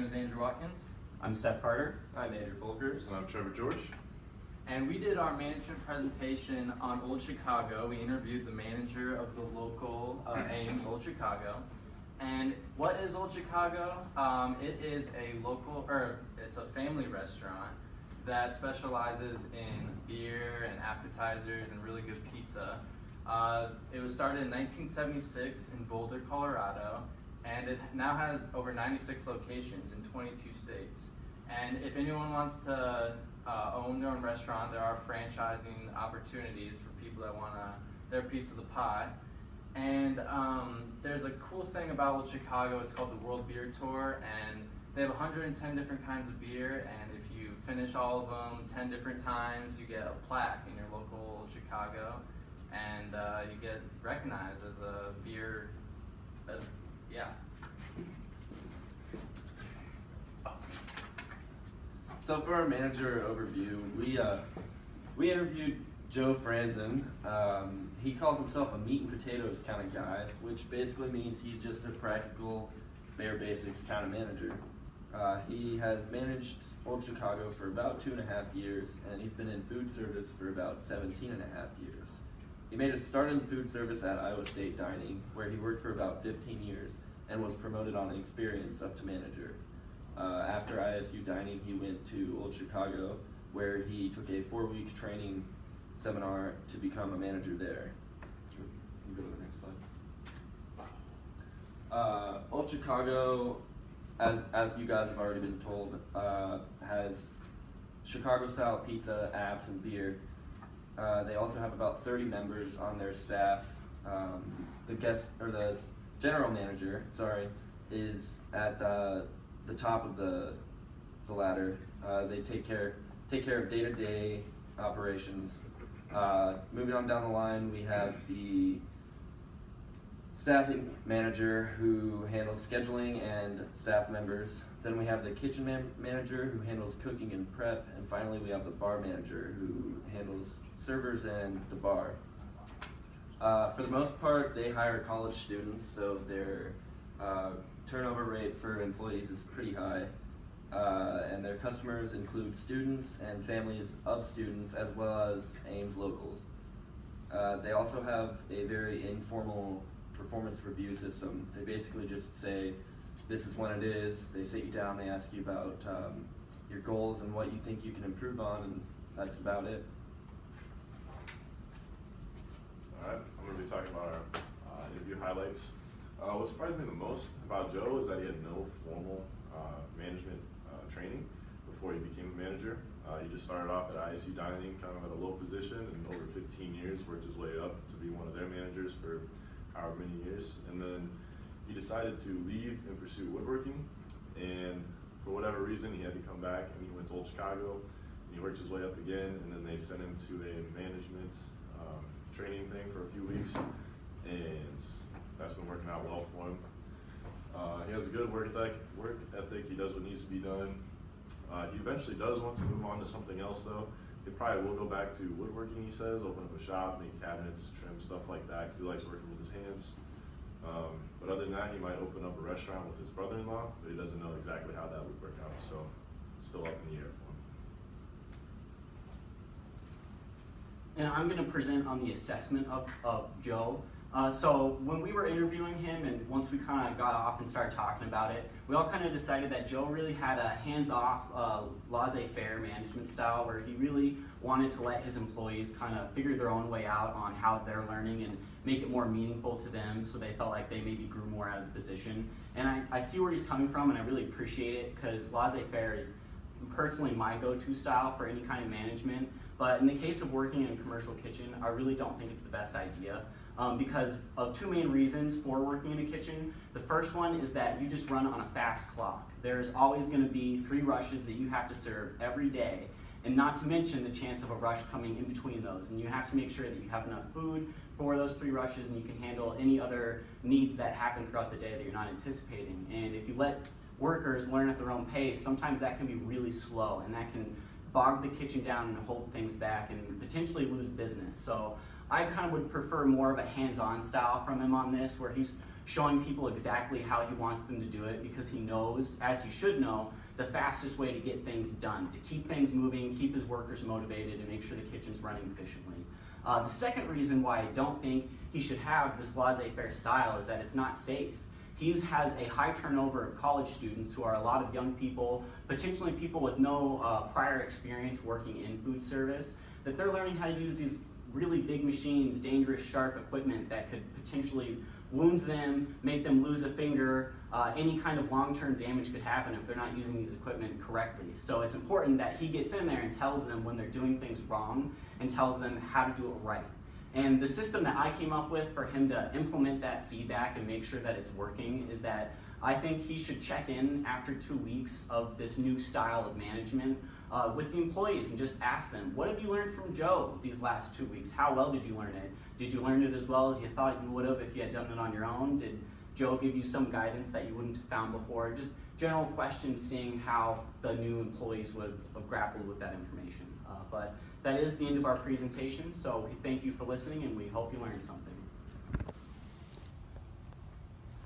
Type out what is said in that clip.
name is Andrew Watkins. I'm Seth Carter. I'm Andrew Folkers. And I'm Trevor George. And we did our management presentation on Old Chicago. We interviewed the manager of the local Ames, Old Chicago. And what is Old Chicago? It is it's a family restaurant that specializes in beer and appetizers and really good pizza. It was started in 1976 in Boulder, Colorado, and it now has over 96 locations in 22 states. And if anyone wants to own their own restaurant, there are franchising opportunities for people that want their piece of the pie. And there's a cool thing about Old Chicago. It's called the World Beer Tour, and they have 110 different kinds of beer, and if you finish all of them 10 different times, you get a plaque in your local Old Chicago, and you get recognized as a beer, yeah. So for our manager overview, we interviewed Joe Franzen. He calls himself a meat and potatoes kind of guy, which basically means he's just a practical, bare basics kind of manager. He has managed Old Chicago for about 2.5 years, and he's been in food service for about 17.5 years. He made a start in food service at Iowa State Dining, where he worked for about 15 years and was promoted on experience up to manager. After ISU Dining, he went to Old Chicago, where he took a 4-week training seminar to become a manager there. You can go to the next slide. Old Chicago, as you guys have already been told, has Chicago-style pizza, apps, and beer. They also have about 30 members on their staff. The general manager, is at the top of the ladder. They take care of day-to-day operations. Moving on down the line, we have the staffing manager who handles scheduling and staff members. Then we have the kitchen manager who handles cooking and prep. And finally, we have the bar manager who handles servers and the bar. For the most part, they hire college students, so their turnover rate for employees is pretty high. And their customers include students and families of students, as well as Ames locals. They also have a very informal performance review system. They basically just say, this is when it is. They sit you down, they ask you about your goals and what you think you can improve on, and that's about it. All right, I'm going to be talking about our interview highlights. What surprised me the most about Joe is that he had no formal management training before he became a manager. He just started off at ISU Dining, kind of at a low position, and over 15 years worked his way up to be one of their managers for however many years. And then he decided to leave and pursue woodworking, and for whatever reason he had to come back, and he went to Old Chicago, and he worked his way up again, and then they sent him to a management training thing for a few weeks, and that's been working out well for him. He has a good work ethic. He does what needs to be done. He eventually does want to move on to something else, though. He probably will go back to woodworking, he says, open up a shop, make cabinets, trim, stuff like that, because he likes working with his hands. But other than that, he might open up a restaurant with his brother-in-law, but he doesn't know exactly how that would work out, so it's still up in the air for him. And I'm going to present on the assessment of Joe. So when we were interviewing him, and once we kind of got off and started talking about it, we all kind of decided that Joe really had a hands-off, laissez-faire management style, where he really wanted to let his employees kind of figure their own way out on how they're learning and make it more meaningful to them, so they felt like they maybe grew more out of the position. And I see where he's coming from, and I really appreciate it, because laissez-faire is personally my go-to style for any kind of management. But in the case of working in a commercial kitchen, I really don't think it's the best idea. Because of two main reasons for working in a kitchen. The first one is that you just run on a fast clock. There's always going to be 3 rushes that you have to serve every day, and not to mention the chance of a rush coming in between those. And you have to make sure that you have enough food for those 3 rushes, and you can handle any other needs that happen throughout the day that you're not anticipating. And if you let workers learn at their own pace, sometimes that can be really slow, and that can bog the kitchen down and hold things back and potentially lose business. So I kind of would prefer more of a hands-on style from him on this, where he's showing people exactly how he wants them to do it, because he knows, as he should know, the fastest way to get things done, to keep things moving, keep his workers motivated, and make sure the kitchen's running efficiently. The second reason why I don't think he should have this laissez-faire style is that it's not safe. He has a high turnover of college students who are a lot of young people, potentially people with no prior experience working in food service, that they're learning how to use these really big machines, dangerous, sharp equipment that could potentially wound them, make them lose a finger. Any kind of long-term damage could happen if they're not using these equipment correctly. So it's important that he gets in there and tells them when they're doing things wrong and tells them how to do it right. And the system that I came up with for him to implement that feedback and make sure that it's working is that I think he should check in after 2 weeks of this new style of management with the employees and just ask them, what have you learned from Joe these last 2 weeks? How well did you learn it? Did you learn it as well as you thought you would have if you had done it on your own? Did Joe give you some guidance that you wouldn't have found before? Just general questions, seeing how the new employees would have grappled with that information. But that is the end of our presentation, so we thank you for listening and we hope you learned something.